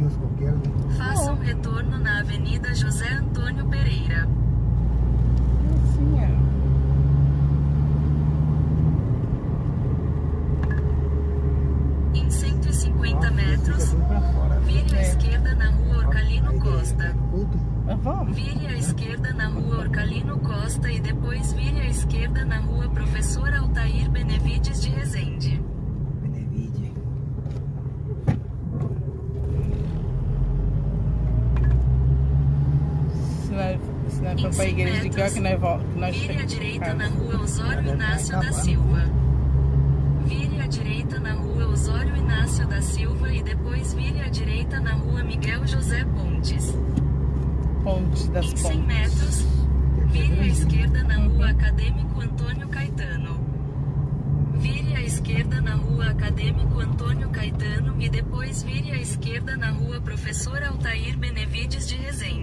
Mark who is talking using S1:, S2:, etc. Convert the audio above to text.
S1: bairros qualquer, né?
S2: Faça um retorno na Avenida José Antônio Pereira.
S3: Assim, ó.
S2: Em 150 metros,
S1: Fica bem pra fora.
S2: vire à esquerda na Rua Orcalino
S1: Aí,
S2: Costa.
S1: culto.
S3: Vamos.
S2: Vire à esquerda na Rua Orcalino Costa e depois vire à esquerda na Rua Professor Altair Benevides de Rezende.
S1: Benevide.
S3: Se nós for pra igreja de cá, que nós voltamos.
S2: Vire à direita na Rua Osório Inácio da Silva. Vire à direita na Rua Osório Inácio da Silva e depois vire à direita na Rua Miguel José Pontes.
S3: Pontes das
S2: Em 100
S3: Pontes.
S2: metros, vire à esquerda na Rua Acadêmico Antônio Caetano. Vire à esquerda na Rua Acadêmico Antônio Caetano e depois vire à esquerda na Rua Professor Altair Benevides de Rezende.